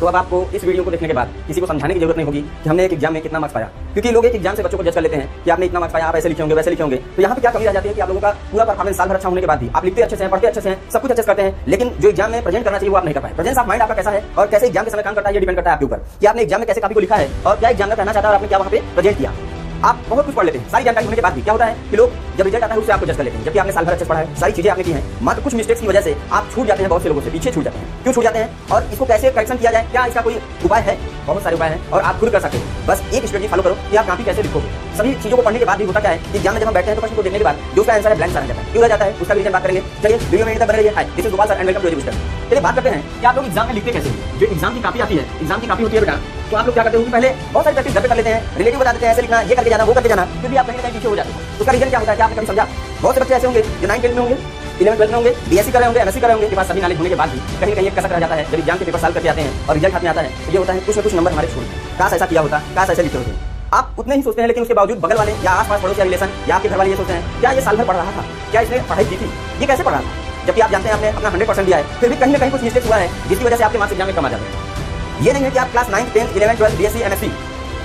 तो अब आपको इस वीडियो को देखने के बाद किसी को समझाने की जरूरत नहीं होगी कि हमने एक एग्जाम में कितना मार्क्स पाया, क्योंकि लोग एक एग्जाम से बच्चों को जज कर लेते हैं कि आपने इतना मार्क्स पाया, आप ऐसे लिखे होंगे वैसे लिखे होंगे। तो यहाँ पे क्या कमी रह जाती है कि आप लोगों का पूरा परफॉर्मेंस साल भर अच्छा होने के बाद भी आप लिखते अच्छे से हैं, पढ़ते अच्छे से हैं, सब कुछ अच्छे से करते हैं, लेकिन जो एग्जाम में प्रेजेंट करना चाहिए वो आप नहीं कर पाए। प्रेजेंस ऑफ माइंड आपका कैसा है और कैसे एग्जाम के समय काम करता है, ये डिपेंड करता है आपके ऊपर कि आपने एग्जाम में कैसे कॉपी को लिखा है और क्या एग्जाम में कहना चाहता है और आपने क्या वहाँ पे प्रेजेंट किया। आप बहुत कुछ पढ़ लेते हैं, सारी जानकारी होने के बाद भी क्या होता है कि लोग जब रिजल्ट आता है उससे आपको जज कर लेते हैं, जबकि आपने साल भर अच्छे से पढ़ा है, सारी चीजें आपने की हैं, मात्र कुछ मिस्टेक्स की वजह से आप छूट जाते हैं, बहुत से लोगों से पीछे छूट जाते हैं। क्यों छूट जाते हैं और इसको कैसे करेक्शन किया जाए, क्या इसका कोई उपाय है? बहुत सारे उपाय हैं और आप खुद कर सकते हैं। बस एक स्ट्रेटजी फॉलो करो कि आप कॉपी कैसे लिखोगे। सभी चीजों को पढ़ने के बाद भी होता क्या है कि एग्जाम में जब हम बैठते हैं तो प्रश्न को देखने के बाद जो उसका आंसर है ब्लैंक सा रह जाता है। क्यों रह जाता है उसका रीजन बात करेंगे। चलिए वीडियो में तक बने रहिए। Hi, this is Gopal sir and welcome to education. चलिए बात करते हैं कि आप लोग एग्जाम में लिखते कैसे हैं। जो एग्जाम की कॉपी आती है, एग्जाम की कॉपी होती है बेटा, तो आप लोग क्या करते हो कि पहले बहुत सारी प्रैक्टिस घर पे कर लेते हैं, रिलेटिव बता देते हैं ऐसे लिखना, ये करके जाना, वो करके जाना, फिर भी आप कहीं ना कहीं पीछे हो जाते हो। उसका रीजन क्या होता है कि आपने कभी समझा? बहुत से बच्चे ऐसे होंगे जो 9th 10th में होंगे, 11th 12th में होंगे, बीएससी कर रहे होंगे, एमएससी कर रहे होंगे, के पास सभी नॉलेज होने के बाद भी कहीं ना कहीं एक कसक रह जाता है। जब एग्जाम के पेपर सॉल्व करके आते हैं और रिजल्ट हाथ में आता है तो ये होता है कुछ न कुछ नंबर हमारे छूट गए, काश ऐसा किया होता, काश ऐसे लिखे होते। आप उतने ही सोचते हैं, लेकिन उसके बावजूद बगल वाले या आस-पास पड़ोस या रिलेशन या आपके घर वाले ये सोचते हैं क्या ये साल भर पढ़ रहा था, क्या इसने पढ़ाई की थी, ये कैसे पढ़ रहा था, जबकि आप जानते हैं आपने अपना 100% दिया है, फिर भी कहीं ना कहीं कुछ मिस्टेक हुआ है जिसकी वजह से आपके मार्क्स एग्जाम में कम आ जाते हैं। ये नहीं है कि आप class 9th 10th 11th 12th BSc MSc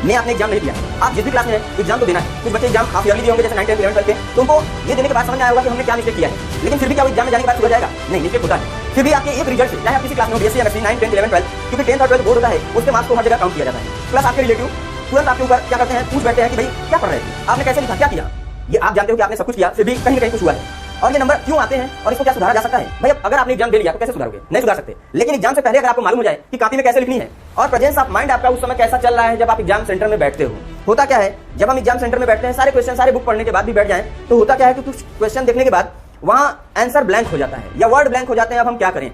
में आपने एग्जाम नहीं दिया, आप जिस भी क्लास में एग्जाम तो देना है। कुछ बच्चे एग्जाम हाफ ईयरली दिए होंगे जैसे 9th 10th 11th 12th के, तो उनको ये देने के बाद समझ में आया होगा कि हमने क्या मिस्टेक किया है, लेकिन फिर भी क्या वो एग्जाम में जाने के बाद सुधर जाएगा? नहीं, मिस्टेक होता है। फिर भी आपके एक रिजल्ट से, चाहे आप किसी क्लास में हो, BSc MSc 9th 10th 11th 12th, क्योंकि 10th और 12th बोर्ड होता है, उसके मार्क्स को हर जगह काउंट किया जाता है। प्लस आपके रिलेटिव तुरंत आपके ऊपर क्या करते हैं, पूछ बैठते हैं कि भाई क्या पढ़ रहे हैं, आपने कैसे लिखा, क्या किया। ये आप जानते हो कि आपने सब कुछ किया, फिर भी कहीं ना कहीं कुछ हुआ है और ये नंबर क्यों आते हैं और इसको क्या सुधारा जा सकता है। भाई अगर आपने एग्जाम दे लिया तो कैसे सुधारोगे? नहीं सुधार सकते। लेकिन एग्जाम से पहले अगर आपको मालूम हो जाए कि कॉपी में कैसे लिखनी है और प्रेजेंस ऑफ माइंड आपका उस समय कैसा चल रहा है जब आप एग्जाम सेंटर में बैठते हो। होता क्या है, जब हम एग्जाम सेंटर में बैठते हैं, सारे क्वेश्चन सारे बुक पढ़ने के बाद भी बैठ जाएं, तो होता क्या है कि कुछ क्वेश्चन देखने के बाद वहां आंसर ब्लैंक हो जाता है या वर्ड ब्लैंक हो जाते हैं। अब हम क्या करें?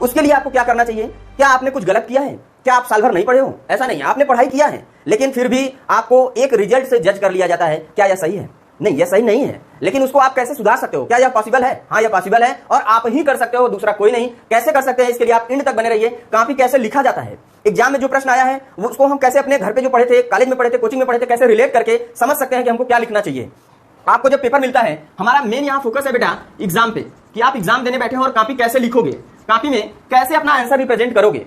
उसके लिए आपको क्या करना चाहिए? क्या आपने कुछ गलत किया है? क्या आप साल भर नहीं पढ़े हो? ऐसा नहीं, आपने पढ़ाई किया है, लेकिन फिर भी आपको एक रिजल्ट से जज कर लिया जाता है। क्या यह सही है? नहीं, यह सही नहीं है, लेकिन उसको आप कैसे सुधार सकते हो? क्या यह पॉसिबल है? हाँ, यह पॉसिबल है और आप ही कर सकते हो, दूसरा कोई नहीं। कैसे कर सकते हैं इसके लिए आप एंड तक बने रहिए। कॉपी कैसे लिखा जाता है, एग्जाम में जो प्रश्न आया है उसको हम कैसे अपने घर पे जो पढ़े थे, कॉलेज में पढ़े थे, कोचिंग में पढ़े थे, कैसे रिलेट करके समझ सकते हैं कि हमको क्या लिखना चाहिए। आपको जब पेपर मिलता है, हमारा मेन यहाँ फोकस है बेटा एग्जाम पे, कि आप एग्जाम देने बैठे हो और कॉपी कैसे लिखोगे, कॉपी में कैसे अपना आंसर रिप्रेजेंट करोगे।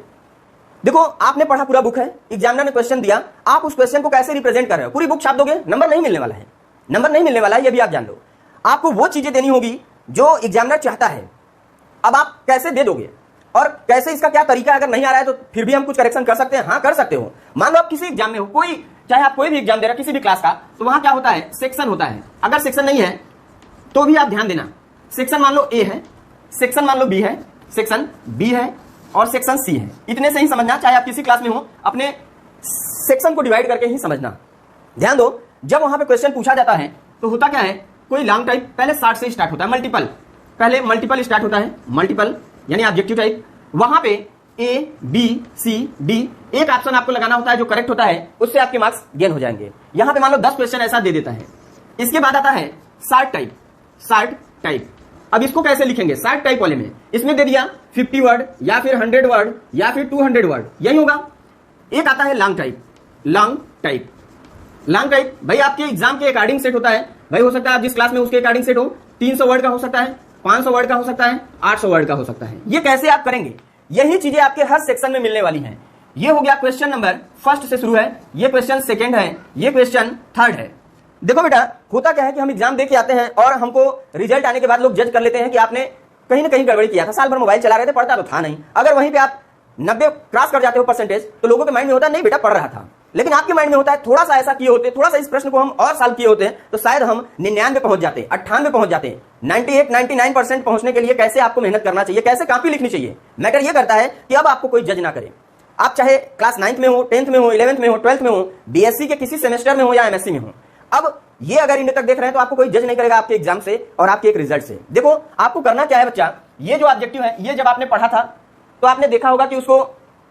देखो, आपने पढ़ा पूरा बुक है, एग्जामिनर ने क्वेश्चन दिया, आप उस क्वेश्चन को कैसे रिप्रेजेंट कर रहे हो। पूरी बुक छाप दोगे, नंबर नहीं मिलने वाला है, नंबर नहीं मिलने वाला है, ये भी आप जान लो। आपको वो चीजें देनी होगी जो एग्जामिनर चाहता है। अब आप कैसे दे दोगे और कैसे, इसका क्या तरीका, अगर नहीं आ रहा है तो फिर भी हम कुछ करेक्शन कर सकते हैं। हाँ, कर सकते हो। मान लो आप किसी एग्जाम में हो, कोई चाहे आप कोई भी एग्जाम दे रहे हो किसी भी क्लास का, तो वहां क्या होता है, सेक्शन होता है। अगर सेक्शन नहीं है तो भी आप ध्यान देना, सेक्शन मान लो ए है, सेक्शन मान लो बी है, सेक्शन बी है और सेक्शन सी है। इतने से ही समझना, चाहे आप किसी क्लास में हो, अपने सेक्शन को डिवाइड करके ही समझना। ध्यान दो, जब वहां पे क्वेश्चन पूछा जाता है तो होता क्या है, कोई लॉन्ग टाइप पहले 60 से स्टार्ट होता है, मल्टीपल, पहले मल्टीपल स्टार्ट होता है, मल्टीपल यानी ऑब्जेक्टिव टाइप। वहां पे ए बी सी डी एक ऑप्शन आपको लगाना होता है, जो करेक्ट होता है उससे आपके मार्क्स गेन हो जाएंगे। यहां पे मान लो 10 क्वेश्चन ऐसा दे देता है। इसके बाद आता है शार्ट टाइप, शार्ट टाइप। अब इसको कैसे लिखेंगे? शार्ट टाइप वाले में इसमें दे दिया 50 वर्ड या फिर 100 वर्ड या फिर 200 वर्ड, यही होगा। एक आता है long type, long type, long type भाई आपके एग्जाम के अकॉर्डिंग सेट होता है। भाई हो सकता है आप जिस क्लास में उसके अकॉर्डिंग सेट हो, 300 वर्ड का हो सकता है, 500 वर्ड का हो सकता है, 800 वर्ड का हो सकता है। ये कैसे आप करेंगे? यही चीजें आपके हर सेक्शन में मिलने वाली हैं। ये हो गया क्वेश्चन नंबर फर्स्ट से शुरू है, ये क्वेश्चन सेकंड है, ये क्वेश्चन थर्ड है। देखो बेटा, होता क्या है कि हम एग्जाम दे के आते हैं और हमको रिजल्ट आने के बाद लोग जज कर लेते हैं कि आपने कहीं ना कहीं गड़बड़ी किया था, साल भर मोबाइल चला रहे थे, पढ़ता तो था नहीं। अगर वहीं पे आप 90 क्रॉस कर जाते हो परसेंटेज, तो लोगों के माइंड में होता है नहीं बेटा पढ़ रहा था, लेकिन आपके माइंड में होता है थोड़ा सा ऐसा किए होते, थोड़ा सा इस प्रश्न को हम और सॉल्व किए होते हैं तो शायद हम 99 पहुंच जाते, 98 पहुंच जाते। 98 99% पहुंचने के लिए कैसे आपको मेहनत करना चाहिए, कैसे कॉपी लिखनी चाहिए, मैटर ये करता है कि अब आपको कोई जज ना करे। आप चाहे क्लास 9th में हो, 10th में हो, 11th में हो, 12th में हो, बीएससी के किसी सेमेस्टर में हो या एमएससी में हो, अब ये अगर इन तक देख रहे हैं तो आपको कोई जज नहीं करेगा आपके एग्जाम से और आपके एक रिजल्ट से। देखो, आपको करना क्या है बच्चा, ये जो ऑब्जेक्टिव है, ये जब आपने पढ़ा था तो आपने देखा होगा कि उसको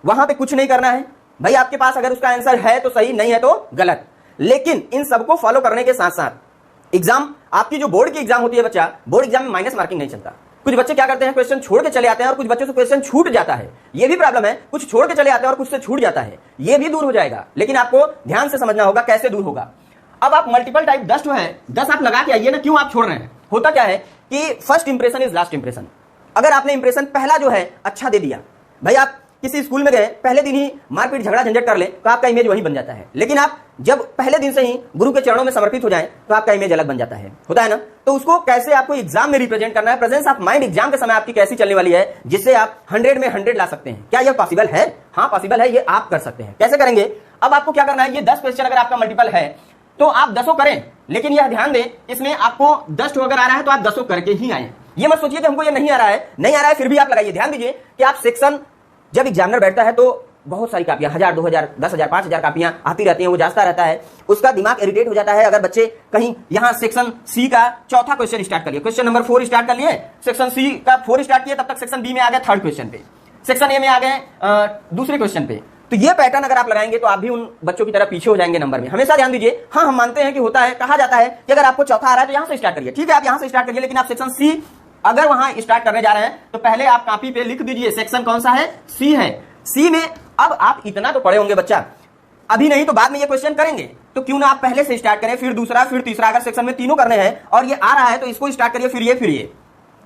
वहां पे कुछ नहीं करना है। भाई आपके पास अगर उसका आंसर है तो सही, नहीं है तो गलत। लेकिन इन सबको फॉलो करने के साथ साथ एग्जाम, आपकी जो बोर्ड की एग्जाम होती है बच्चा, बोर्ड एग्जाम में माइनस मार्किंग नहीं चलता। कुछ बच्चे क्या करते हैं, क्वेश्चन छोड़ के चले आते हैं और कुछ बच्चों से क्वेश्चन छूट जाता है, ये भी प्रॉब्लम है। कुछ छोड़ के चले आते हैं और कुछ से छूट जाता है, ये भी दूर हो जाएगा, लेकिन आपको ध्यान से समझना होगा कैसे दूर होगा। अब आप मल्टीपल टाइप 10 है, 10 आप लगा के आइए ना, क्यों आप छोड़ रहे हैं? होता क्या है कि first impression is last impression. अगर आपने इंप्रेशन पहला जो है अच्छा दे दिया, भाई आप किसी स्कूल में गए, पहले दिन ही मारपीट झगड़ा झंझट कर ले तो आपका इमेज वही बन जाता है। लेकिन आप जब पहले दिन से ही गुरु के चरणों में समर्पित हो जाएं तो आपका इमेज अलग बन जाता है, होता है ना। तो उसको कैसे आपको एग्जाम में रिप्रेजेंट करना है, प्रेजेंस ऑफ माइंड एग्जाम के समय आपकी कैसी चलने वाली है जिससे आप 100 में 100 ला सकते हैं। क्या यह पॉसिबल है? हाँ पॉसिबल है, ये आप कर सकते हैं। कैसे करेंगे? अब आपको क्या करना है, ये 10 क्वेश्चन अगर आपका मल्टीपल है तो आप 10 करें, लेकिन यह ध्यान दें इसमें आपको 10 अगर आ रहा है तो आप 10 करके ही आए। ये मत सोचिए कि हमको ये नहीं आ रहा है फिर भी आप लगाइए। ध्यान दीजिए कि आप सेक्शन जब एग्जामिनर बैठता है तो बहुत सारी कापियां, 1000, 2000, 10,000, 5,000 कापियां आती रहती हैं, वो जांचता रहता है, उसका दिमाग इरिटेट हो जाता है। अगर बच्चे कहीं यहां सेक्शन सी का चौथा क्वेश्चन स्टार्ट कर लिए, क्वेश्चन नंबर 4 स्टार्ट कर लिए, सेक्शन सी का 4 स्टार्ट किया, तब तक सेक्शन बी में आ गए 3rd क्वेश्चन पे, सेक्शन ए में आ गए दूसरे क्वेश्चन पे, तो ये पैटर्न अगर आप लगाएंगे तो आप भी उन बच्चों की तरह पीछे हो जाएंगे नंबर में। हमेशा ध्यान दीजिए, हाँ हम मानते हैं कि होता है, कहा जाता है कि अगर आपको चौथा आ रहा है तो यहां से स्टार्ट करिए, ठीक है आप यहां से स्टार्ट करिए, लेकिन आप सेक्शन सी अगर वहां स्टार्ट करने जा रहे हैं तो पहले आप कॉपी पे लिख दीजिए सेक्शन कौन सा है, सी है। सी में अब आप इतना तो पढ़े होंगे बच्चा, अभी नहीं तो बाद में ये क्वेश्चन करेंगे, तो क्यों ना आप पहले से स्टार्ट करें, फिर दूसरा फिर तीसरा। अगर सेक्शन में तीनों करने हैं और ये आ रहा है तो इसको स्टार्ट करिए, फिर ये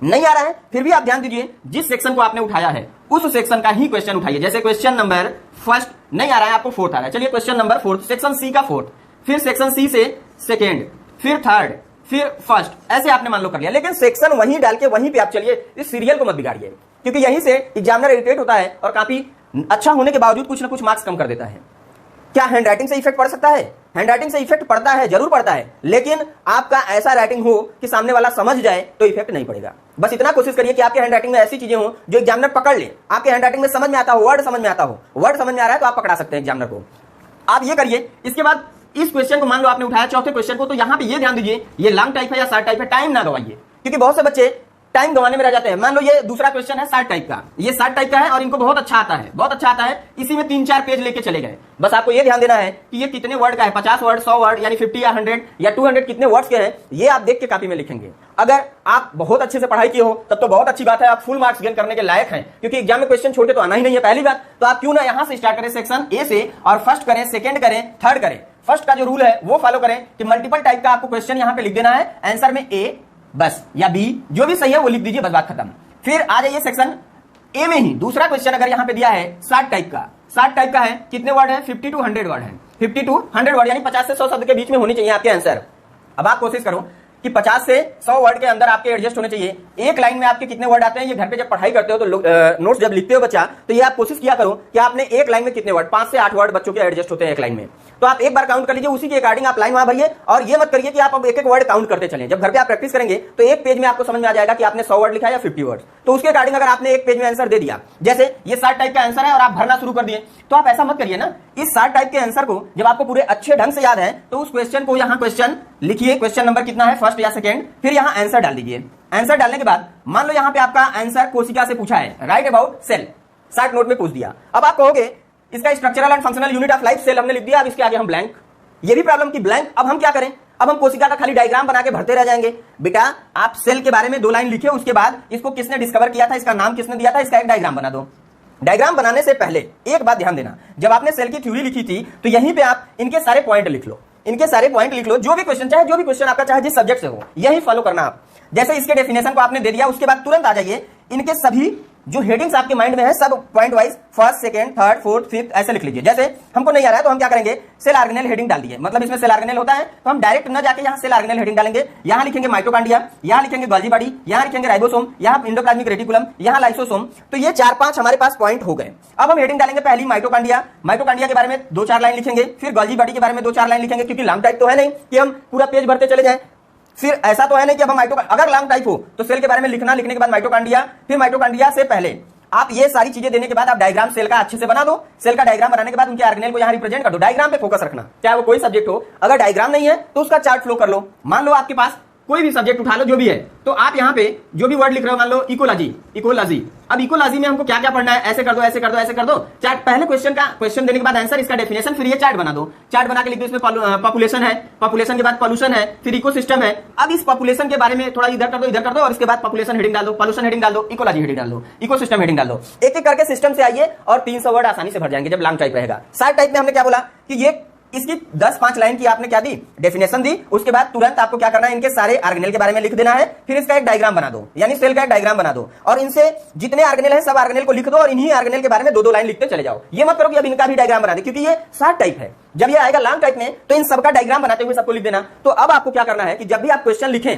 नहीं आ रहा है फिर भी आप ध्यान दीजिए जिस सेक्शन को आपने उठाया है उस सेक्शन का ही क्वेश्चन उठाइए। जैसे क्वेश्चन नंबर 1 नहीं आ रहा है, आपको 4th आ रहा है, चलिए क्वेश्चन नंबर 4 सेक्शन सी का 4th, फिर सेक्शन सी से 2nd, फिर 3rd, फिर 1st, ऐसे आपने मान लो कर लिया। लेकिन सेक्शन वहीं डाल के वहीं पे आप चलिए, इस सीरियल को मत बिगाड़िए, क्योंकि यहीं से एग्जामिनर इरिटेट होता है और काफी अच्छा होने के बावजूद कुछ ना कुछ मार्क्स कम कर देता है। क्या हैंडराइटिंग से इफेक्ट पड़ सकता है? हैंडराइटिंग से इफेक्ट पड़ता है, जरूर पड़ता है, लेकिन आपका ऐसा राइटिंग हो कि सामने वाला समझ जाए तो इफेक्ट नहीं पड़ेगा। बस इतना कोशिश करिए कि आपके हैंडराइटिंग में ऐसी चीजें हो जो एग्जामिनर पकड़ ले, आपके हैंडराइटिंग में समझ में आता हो, वर्ड समझ में आता हो, वर्ड समझ में आ रहा है तो आप पकड़ा सकते हैं एग्जामिनर को। आप ये करिए। इसके बाद इस क्वेश्चन को मान लो आपने उठाया चौथे क्वेश्चन को, तो यहां पे ये ध्यान दीजिए ये लॉन्ग टाइप है या शॉर्ट टाइप है, टाइम ना गवाइए, क्योंकि बहुत से बच्चे टाइम गंवाने में रह जाते हैं। मान लो ये दूसरा क्वेश्चन है शॉर्ट टाइप का, ये शॉर्ट टाइप का है और इनको बहुत अच्छा आता है, बहुत अच्छा आता है, इसी में 3-4 पेज लेके चले गए। बस आपको ये ध्यान देना है कि ये कितने वर्ड का है, 50 वर्ड, 100 वर्ड, यानी 50 या 100 या 200 कितने वर्ड्स के हैं, ये आप देख के कॉपी में लिखेंगे। अगर आप बहुत अच्छे से पढ़ाई किए हो तब तो बहुत अच्छी बात है, आप फुल मार्क्स गेन करने के लायक हैं, क्योंकि एग्जाम में क्वेश्चन छोटे तो आना ही नहीं है पहली बात। तो आप क्यों ना यहां से स्टार्ट करें सेक्शन ए से, और फर्स्ट करें, सेकेंड करें, थर्ड करें। फर्स्ट का जो रूल है वो फॉलो करें कि मल्टीपल टाइप का आपको क्वेश्चन यहां पे लिख देना है, आंसर में ए बस या बी जो भी सही है वो लिख दीजिए, बस बात खत्म। फिर आ जाइए सेक्शन ए में ही दूसरा क्वेश्चन अगर यहां पे दिया है शॉर्ट टाइप का, शॉर्ट टाइप का है, कितने वर्ड है, 50 to 100 वर्ड है, 50 to 100 वर्ड, यानी 50 से 100 शब्द के बीच में होनी चाहिए आपके आंसर। अब आप कोशिश करो कि 50 से 100 वर्ड के अंदर आपके एडजस्ट होने चाहिए। एक लाइन में आपके कितने वर्ड आते हैं, ये घर पे जब पढ़ाई करते हो तो नोट्स जब लिखते हो बच्चा, तो ये आप कोशिश किया करो कि आपने एक लाइन में कितने वर्ड, 5 से 8 वर्ड बच्चों के एडजस्ट होते हैं एक लाइन में। तो आप एक बार काउंट कर लीजिए, उसी के अकॉर्डिंग आप लाइन वहां भरिए, और ये मत करिए कि आप अब एक वर्ड काउंट करते चलें। जब घर पे आप प्रैक्टिस करेंगे तो एक पेज में आपको समझ में आ जाएगा कि आपने 100 वर्ड लिखा है या 50 वर्ड, तो उसके अकॉर्डिंग अगर आपने एक पेज में आंसर दे दिया, जैसे ये शॉर्ट टाइप का आंसर है और आप भरना शुरू कर दिए, तो आप ऐसा मत करिए ना। इस शॉर्ट टाइप के आंसर को जब आपको पूरे अच्छे ढंग से याद है तो उस क्वेश्चन को यहाँ क्वेश्चन लिखिए, क्वेश्चन नंबर कितना है, फर्स्ट या सेकेंड, फिर यहाँ आंसर डाल दीजिए। आंसर डालने के बाद मान लो यहाँ पे आपका आंसर कोशिका से पूछा है, write about cell, short note में पूछ दिया। अब आप कहोगे इसका structural and functional unit of life cell हमने लिख दिया, अब इसके आगे हम ब्लैंक, ये भी प्रॉब्लम की ब्लैंक। अब हम क्या करें, अब हम कोशिका का खाली डायग्राम बना के भरते रह जाएंगे। बेटा आप सेल के बारे में 2 लाइन लिखे, उसके बाद इसको किसने डिस्कवर किया था, इसका नाम किसने दिया था, इसका एक डायग्राम बना दो। डायग्राम बनाने से पहले एक बात ध्यान देना, जब आपने सेल की थ्योरी लिखी थी तो यहीं पे आप इनके सारे पॉइंट लिख लो, इनके सारे पॉइंट लिख लो, जो भी क्वेश्चन चाहे, जो भी क्वेश्चन आपका चाहे जिस सब्जेक्ट से हो, यही फॉलो करना आप। जैसे इसके डेफिनेशन को आपने दे दिया, उसके बाद तुरंत आ जाइए इनके सभी जो हेडिंग्स आपके माइंड में है सब point wise first, second, third, fourth, fifth ऐसे लिख लीजिए। जैसे हमको नहीं आ रहा है तो हम क्या करेंगे, सेल ऑर्गेनेल हेडिंग डाल दिए, मतलब इसमें सेल ऑर्गेनेल होता है, तो हम डायरेक्ट न जाके यहाँ सेल ऑर्गेनेल हेडिंग डालेंगे, यहाँ लिखेंगे माइटोकॉन्ड्रिया, यहाँ लिखेंगे गोल्जी बॉडी, यहाँ लिखेंगे राइबोसोम, यहाँ एंडोप्लाज्मिक रेटिकुलम, यहाँ लाइसोसोम। तो ये 4-5 हमारे पास पॉइंट हो गए। अब हम हेडिंग डालेंगे पहली माइटोकॉन्ड्रिया, माइटोकॉन्ड्रिया के बारे में 2-4 लाइन लिखेंगे, फिर गोल्जी बॉडी के बारे में 2-4 लाइन लिखेंगे, क्योंकि लॉन्ग टाइप तो है नहीं कि हम पूरा पेज भरते चले जाएं। फिर ऐसा तो है नहीं कि अब हम अगर लॉन्ग टाइप हो तो सेल के बारे में लिखना, लिखने के बाद माइटोकॉन्ड्रिया, फिर माइटोकॉन्ड्रिया से पहले आप ये सारी चीजें देने के बाद आप डायग्राम सेल का अच्छे से बना दो। सेल का डायग्राम बनाने के बाद उनके ऑर्गेनेल को यहां रिप्रेजेंट कर दो। डायग्राम पे फोकस रखना, चाहे वो कोई सब्जेक्ट हो। अगर डायग्राम नहीं है तो उसका चार्ट फ्लो कर लो। मान लो आपके पास कोई भी सब्जेक्ट उठा लो, जो भी है, तो आप यहाँ पे जो भी वर्ड लिख रहे हो, मान लो इकोलॉजी, इकोलॉजी। अब इकोलॉजी में हमको क्या क्या पढ़ना है, ऐसे कर दो, ऐसे कर दो, ऐसे कर दो। चार्ट पहले क्वेश्चन का क्वेश्चन देने के बाद आंसर, इसका डेफिनेशन, फिर ये चार्ट बना दो। चार्ट बना के लिख दो, इसमें पॉपुलेशन है, पॉपुलेशन के बाद पॉल्यूशन है, फिर इकोसिस्टम है। अब इस पॉपुलेशन के बारे में थोड़ा इधर कर दो, इधर कर दो, और इसके बाद पॉपुलेशन हेडिंग डाल दो, पॉल्यूशन हेडिंग डाल दो, इकोलॉजी हेडिंग डाल दो, इकोसिस्टम हेडिंग डाल दो। एक एक करके सिस्टम से आइए और 300 वर्ड आसानी से भर जाएंगे जब लॉन्ग टाइप रहेगा। शॉर्ट टाइप में हमने क्या बोला कि ये इसकी 10-5 लाइन की आपने क्या दी, डेफिनेशन दी। उसके बाद तुरंत आपको क्या करना है, इनके सारे ऑर्गेनेल के बारे में लिख देना है। फिर इसका एक डायग्राम बना दो, यानी सेल का एक डायग्राम बना दो, और इनसे जितने ऑर्गेनेल है सब ऑर्गेनेल को लिख दो और इन्हीं ऑर्गेनेल के बारे में 2-2 लाइन लिखते चले जाओ। ये मत करो कि अब इनका भी डायग्राम बना दे, क्योंकि ये शॉर्ट टाइप है। जब ये आएगा लॉन्ग टाइप में तो इन सबका डायग्राम बनाते हुए सबको लिख देना। तो अब आपको क्या करना है कि जब भी आप क्वेश्चन लिखें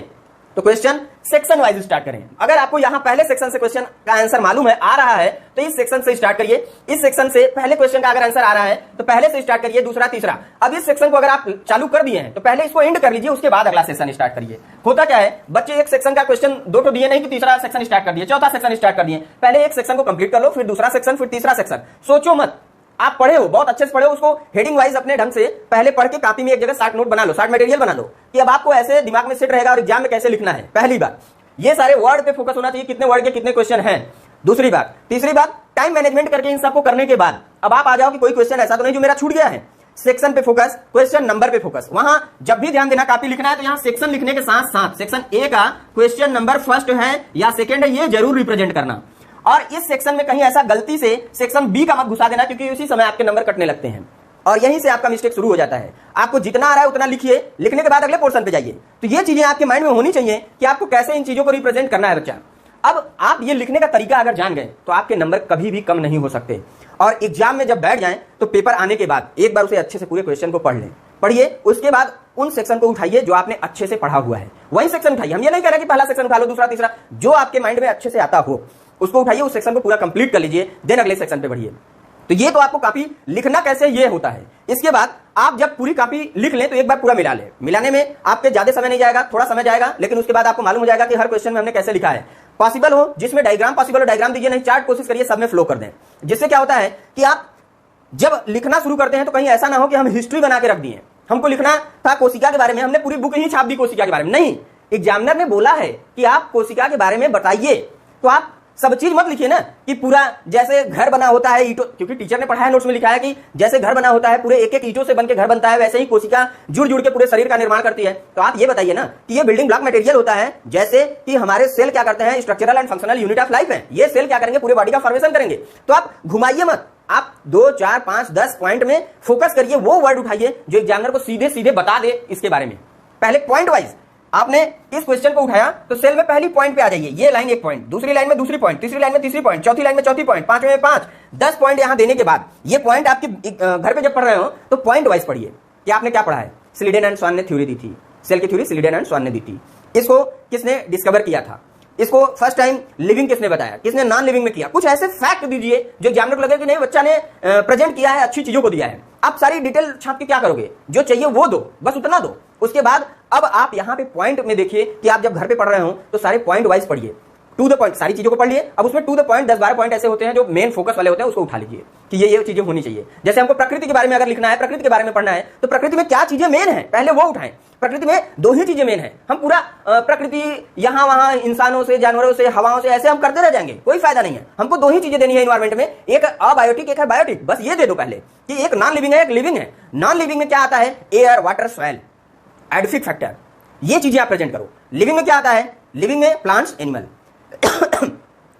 तो क्वेश्चन सेक्शन वाइज स्टार्ट करें। अगर आपको यहां पहले सेक्शन से क्वेश्चन का आंसर मालूम है, आ रहा है, तो इस सेक्शन से स्टार्ट करिए। इस सेक्शन से पहले क्वेश्चन का अगर आंसर आ रहा है तो पहले से स्टार्ट करिए, दूसरा, तीसरा। अब इस सेक्शन को अगर आप चालू कर दिए हैं तो पहले इसको एंड कर लीजिए, उसके बाद अगला सेक्शन स्टार्ट करिए। होता क्या है, बच्चे एक सेक्शन का क्वेश्चन 2 तो दिए नहीं कि तीसरा सेक्शन स्टार्ट कर दिए, चौथा सेक्शन स्टार्ट कर दिए। पहले एक सेक्शन को कंप्लीट कर लो, फिर दूसरा सेक्शन, फिर तीसरा सेक्शन। सोचो मत, आप पढ़े हो, बहुत अच्छे से पढ़े हो, उसको हेडिंग वाइज अपने ढंग से पहले पढ़ के कॉपी में एक जगह शॉर्ट नोट बना लो, शॉर्ट मटेरियल बना लो, कि अब आपको ऐसे दिमाग में सेट रहेगा और एग्जाम में कैसे लिखना है। पहली बात, ये सारे वर्ड पे फोकस होना चाहिए, कितने वर्ड के कितने क्वेश्चन हैं। दूसरी बात, तीसरी बात, टाइम मैनेजमेंट करके इन सबको करने के बाद अब आप आ जाओ कि कोई क्वेश्चन ऐसा तो नहीं जो मेरा छूट गया है। सेक्शन पे फोकस, क्वेश्चन नंबर पे फोकस। वहां जब भी ध्यान देना, कॉपी लिखना है तो यहां सेक्शन लिखने के साथ साथ सेक्शन ए का क्वेश्चन नंबर फर्स्ट है या सेकंड है, ये जरूर रिप्रेजेंट करना। और इस सेक्शन में कहीं ऐसा गलती से सेक्शन बी का मत घुसा देना, क्योंकि उसी समय आपके नंबर कटने लगते हैं और यहीं से आपका मिस्टेक शुरू हो जाता है। आपको जितना आ रहा है उतना लिखिए, लिखने के बाद अगले पोर्शन पे जाइए। तो ये चीजें आपके माइंड में होनी चाहिए कि आपको कैसे इन चीजों को रिप्रेजेंट करना है बच्चा। अब आप ये लिखने का तरीका अगर जान गए तो आपके नंबर कभी भी कम नहीं हो सकते। और एग्जाम में जब बैठ जाएं तो पेपर आने के बाद एक बार उसे अच्छे से पूरे क्वेश्चन को पढ़ लें, पढ़िए। उसके बाद उन सेक्शन को उठाइए जो आपने अच्छे से पढ़ा हुआ है, वही सेक्शन उठाइए। हम ये नहीं कह रहे कि पहला सेक्शन उठा लो, दूसरा, तीसरा, जो आपके माइंड में अच्छे से आता हो उसको उठाइए, उस सेक्शन को पूरा कंप्लीट कर लीजिए, देन अगले सेक्शन पे बढ़िए। तो ये तो आपको कॉपी लिखना कैसे ये होता है। इसके बाद आप जब पूरी कॉपी लिख लें तो एक बार पूरा मिला लें। मिलाने में आपके ज्यादा समय नहीं जाएगा, थोड़ा समय जाएगा, लेकिन उसके बाद आपको मालूम हो जाएगा कि हर क्वेश्चन में हमने कैसे लिखा है। पॉसिबल हो जिसमें डायग्राम पॉसिबल हो, डायग्राम दीजिए, नहीं चार्ट कोशिश करिए सब में फ्लो कर दें। जिससे क्या होता है कि आप जब लिखना शुरू करते हैं तो कहीं ऐसा ना हो कि हम हिस्ट्री बना के रख दिए। हमको लिखना था कोशिका के बारे में, हमने पूरी बुक ही छाप दी कोशिका के बारे में। नहीं, एग्जामिनर ने बोला है कि आप कोशिका के बारे में बताइए, तो आप सब चीज मत लिखिए ना कि पूरा जैसे घर बना होता है ईंटों, क्योंकि टीचर ने पढ़ाया, नोट्स में लिखा है कि जैसे घर बना होता है, पूरे एक एक ईंटों से बनके घर बनता है, वैसे ही कोशिका जुड़ जुड़ के पूरे शरीर का निर्माण करती है। तो आप ये बताइए ना कि ये बिल्डिंग ब्लॉक मटेरियल होता है, जैसे कि हमारे सेल क्या करते हैं, structural and functional unit of life है। ये सेल क्या करेंगे, पूरे बॉडी का फॉर्मेशन करेंगे। तो आप घुमाइए मत, आप 2, 4, 5, 10 पॉइंट में फोकस करिए, वो वर्ड उठाइए जो एग्जामिनर को सीधे सीधे बता दे इसके बारे में। पहले पॉइंट वाइज आपने इस क्वेश्चन को उठाया तो सेल में पहली पॉइंट पे आ जाइए, ये लाइन एक पॉइंट, दूसरी लाइन में दूसरी पॉइंट, तीसरी लाइन में तीसरी पॉइंट, चौथी लाइन में चौथी पॉइंट, पांचवें में 5, 10 पॉइंट यहां देने के बाद ये पॉइंट आपके घर पे जब पढ़ रहे हो तो पॉइंट वाइज पढ़िए कि आपने क्या पढ़ा है। स्लीडेन एंड स्वान ने थ्योरी दी थी, सेल की थ्योरी स्लीडेन एंड स्वान ने दी थी। इसको किसने डिस्कवर किया था, इसको फर्स्ट टाइम लिविंग किसने बताया, किसने नॉन लिविंग में किया। कुछ ऐसे फैक्ट दीजिए जो एग्जामिनर को लगे कि नहीं बच्चा ने प्रेजेंट किया है, अच्छी चीजों को दिया है। आप सारी डिटेल छाप के क्या करोगे, जो चाहिए वो दो, बस उतना दो। उसके बाद अब आप यहां पे पॉइंट में देखिए कि आप जब घर पे पढ़ रहे हो तो सारे पॉइंट वाइज पढ़िए, टू द पॉइंट, सारी चीजों को पढ़ लिए। अब उसमें टू द पॉइंट 10-12 पॉइंट ऐसे होते हैं जो मेन फोकस वाले होते हैं, उसको उठा लीजिए कि ये चीजें होनी चाहिए। जैसे हमको प्रकृति के बारे में अगर लिखना है, प्रकृति के बारे में पढ़ना है, तो प्रकृति में क्या चीजें मेन है पहले वो उठाएं। प्रकृति में 2 ही चीजें मेन है। हम पूरा प्रकृति यहां वहां इंसानों से, जानवरों से, हवाओं से ऐसे हम करते रह जाएंगे, कोई फायदा नहीं है। हमको 2 ही चीजें देनी है इन्वायरमेंट में, एक अबायोटिक, एक है बायोटिक। बस ये दे दो पहले कि एक नॉन लिविंग है, एक लिविंग है। नॉन लिविंग में क्या आता है, air, water, soil, edaphic factor, ये चीजें आप प्रेजेंट करो। लिविंग में क्या आता है, लिविंग में प्लांट्स, एनिमल।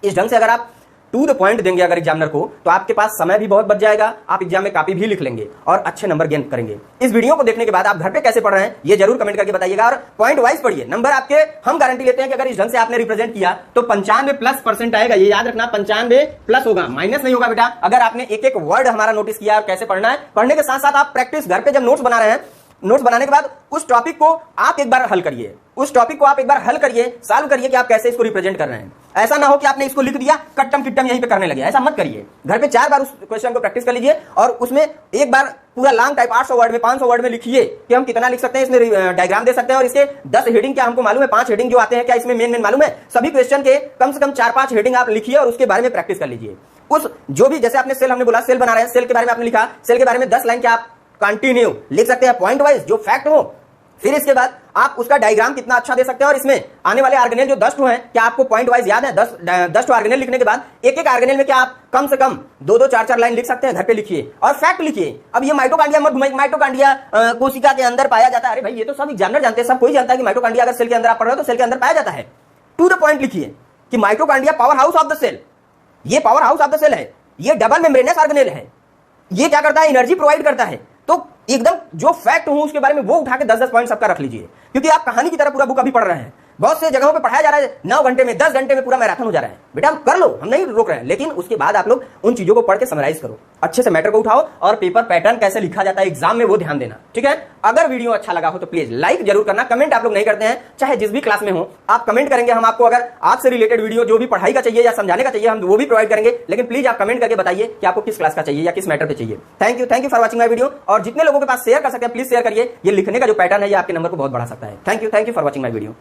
इस ढंग से अगर आप टू द पॉइंट देंगे अगर एग्जामिनर को, तो आपके पास समय भी बहुत बच जाएगा, आप एग्जाम में कॉपी भी लिख लेंगे और अच्छे नंबर गेन करेंगे। इस वीडियो को देखने के बाद आप घर पे कैसे पढ़ रहे हैं ये जरूर कमेंट करके बताइएगा और पॉइंट वाइज पढ़िए। नंबर आपके हम गारंटी लेते हैं कि अगर इस ढंग से आपने रिप्रेजेंट किया तो 95+ आएगा। ये याद रखना, 95+ होगा, माइनस नहीं होगा बेटा। अगर आपने एक एक वर्ड हमारा नोटिस किया और कैसे पढ़ना है, पढ़ने के साथ साथ आप प्रैक्टिस घर पे जब नोट्स बना रहे हैं, नोट्स बनाने के बाद उस टॉपिक को आप एक बार हल करिए, उस टॉपिक को आप एक बार हल करिए, सॉल्व करिए कि आप कैसे इसको रिप्रेजेंट कर रहे हैं। ऐसा ना हो कि आपने इसको लिख दिया, कट्टम किट्टम यहीं पे करने लगे, ऐसा मत करिए। घर पे 4 बार उस क्वेश्चन को प्रैक्टिस कर लीजिए और उसमें एक बार पूरा लॉन्ग टाइप 800 वर्ड में, 500 वर्ड में लिखिए कि हम कितना लिख सकते हैं, इसमें डायग्राम दे सकते हैं और इसके 10 हेडिंग क्या हमको मालूम है, 5 हेडिंग जो आते हैं क्या इसमें मेन मालूम है। सभी क्वेश्चन के कम से कम 4-5 हेडिंग आप लिखिए और उसके बारे में प्रैक्टिस कर लीजिए। उस जो भी, जैसे आपने सेल, हमने बोला सेल बना रहे हैं, सेल के बारे में आपने लिखा, सेल के बारे में 10 लाइन क्या आप कंटिन्यू लिख सकते हैं, पॉइंट वाइज जो फैक्ट हो। फिर इसके बाद आप उसका डायग्राम कितना अच्छा दे सकते हैं और इसमें आने वाले ऑर्गेनेल जो 10 हैं, क्या आपको पॉइंट वाइज याद है? 10 ऑर्गेनेल लिखने के बाद एक एक ऑर्गेनेल में क्या आप कम से कम 2-2, 4-4 लाइन लिख सकते हैं? घर पे लिखिए और फैक्ट लिखिए। अब ये माइटोकॉन्ड्रिया मत घुमाइए, माइटोकॉन्ड्रिया कोशिका के अंदर पाया जाता है। अरे भाई ये तो सब एग्जामिनर जानते हैं, सब कोई जानता है कि माइटोकॉन्ड्रिया अगर सेल के अंदर आप पढ़ रहे हो तो सेल के अंदर पाया जाता है। टू द पॉइंट लिखिए कि mitochondria powerhouse of the cell, ये powerhouse of the cell है, ये डबल मेम्ब्रेनस ऑर्गेनेल है, ये क्या करता है? एनर्जी प्रोवाइड करता है। तो एकदम जो फैक्ट हूं उसके बारे में वो उठा के 10-10 पॉइंट सबका रख लीजिए, क्योंकि आप कहानी की तरह पूरा बुक अभी पढ़ रहे हैं। बहुत से जगहों पे पढ़ाया जा रहा है 9 घंटे में, 10 घंटे में पूरा मैराथन हो जा रहा है। बेटा आप कर लो, हम नहीं रोक रहे हैं, लेकिन उसके बाद आप लोग उन चीजों को पढ़ के समराइज करो, अच्छे से मैटर को उठाओ और पेपर पैटर्न कैसे लिखा जाता है एग्जाम में वो ध्यान देना, ठीक है। अगर वीडियो अच्छा लगा हो तो प्लीज लाइक जरूर करना। कमेंट आप लोग नहीं करते हैं, चाहे जिस भी क्लास में हो आप कमेंट करेंगे, हम आपको अगर आपसे रिलेटेड वीडियो जो भी पढ़ाई का चाहिए या समझाने का चाहिए हम वो भी प्रोवाइड करेंगे, लेकिन प्लीज आप कमेंट करके बताइए कि आपको किस क्लास का चाहिए या किस मैटर पे चाहिए। Thank you for watching my video. और जितने लोगों के पास शेयर कर सकते हैं प्लीज शेयर करिए, ये लिखने का जो पैटर्न है ये आपके नंबर को बहुत बढ़ा सकता है। Thank you for watching my video.